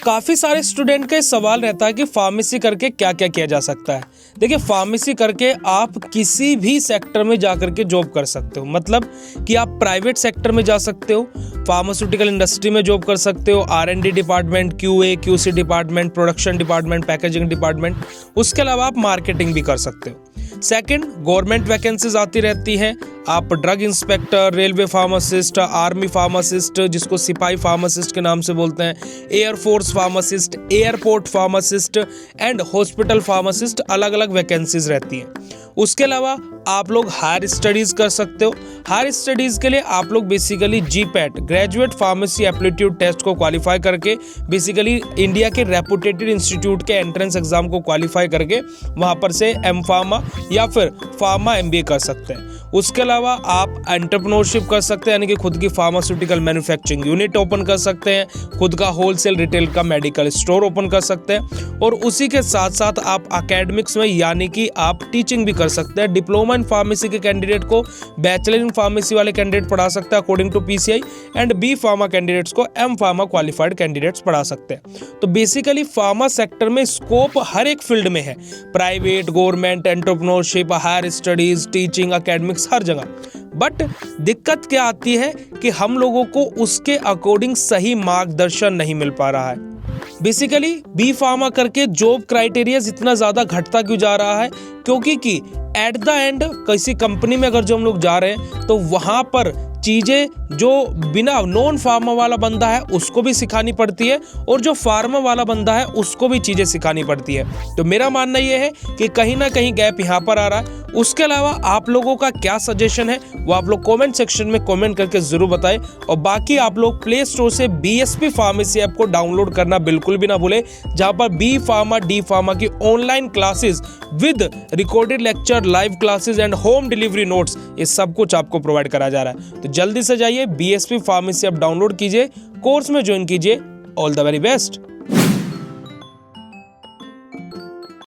काफ़ी सारे स्टूडेंट का सवाल रहता है कि फार्मेसी करके क्या क्या किया जा सकता है। देखिए, फार्मेसी करके आप किसी भी सेक्टर में जा करके जॉब कर सकते हो। मतलब कि आप प्राइवेट सेक्टर में जा सकते हो, फार्मास्यूटिकल इंडस्ट्री में जॉब कर सकते हो, R&D department, QA QC department, production department, packaging department. उसके अलावा आप मार्केटिंग भी कर सकते हो। सेकंड, गवर्नमेंट वैकेंसीज आती रहती हैं। आप drug inspector, railway pharmacist, army pharmacist जिसको सिपाही फार्मासिस्ट के नाम से बोलते हैं, air force pharmacist, airport pharmacist and hospital pharmacist, अलग अलग वैकेंसीज रहती हैं। उसके अलावा आप लोग हायर स्टडीज कर सकते हो। हायर स्टडीज के लिए आप लोग basically GPAT, graduate pharmacy aptitude test को क्वालिफाई करके, बेसिकली इंडिया के रेपुटेटेड इंस्टीट्यूट के एंट्रेंस एग्जाम को क्वालिफाई करके वहां पर से M.Pharma या फिर फार्मा MBA कर सकते हैं। उसके अलावा आप एंटरप्रेन्योरशिप कर सकते हैं, यानी कि खुद की फार्मास्यूटिकल मैन्युफैक्चरिंग यूनिट ओपन कर सकते हैं, खुद का होलसेल रिटेल का मेडिकल स्टोर ओपन कर सकते हैं, और उसी के साथ साथ आप एकेडमिक्स में यानी कि आप टीचिंग भी कर सकते हैं। डिप्लोमा इन फार्मेसी के कैंडिडेट को बैचलर इन फार्मेसी वाले कैंडिडेट पढ़ा सकते हैं according to PCI, and B.Pharma candidates को M.Pharma क्वालिफाइड कैंडिडेट्स पढ़ा सकते हैं। तो बेसिकली फार्मा सेक्टर में स्कोप हर एक फील्ड में है, private, government, entrepreneurship, higher studies, teaching, academics, हर जगह। बट दिक्कत क्या आती है कि हम लोगों को उसके अकॉर्डिंग सही मार्गदर्शन नहीं मिल पा रहा है। बेसिकली B.Pharma करके जॉब क्राइटेरिया इतना ज्यादा घटता क्यों जा रहा है? क्योंकि कि एट द एंड किसी कंपनी में अगर जो हम लोग जा रहे हैं तो वहां पर चीजें जो बिना नॉन फार्मा वाला बंदा है उसको भी सिखानी पड़ती है, और जो फार्मा वाला बंदा है उसको भी चीजें सिखानी पड़ती है। तो मेरा मानना यह है कि कहीं ना कहीं गैप यहाँ पर आ रहा है। उसके अलावा आप लोगों का क्या सजेशन है वो आप लोग कमेंट सेक्शन में कमेंट करके जरूर बताएं, और बाकी आप लोग प्ले स्टोर से BSP फार्मेसी ऐप को डाउनलोड करना बिल्कुल भी ना भूले, जहां पर B.Pharma, D.Pharma की online classes with recorded lecture, live classes and home delivery notes, ये सब कुछ आपको प्रोवाइड करा जा रहा है। तो जल्दी से जाइए BSP फार्मेसी ऐप डाउनलोड कीजिए, कोर्स में ज्वाइन कीजिए। All the very best.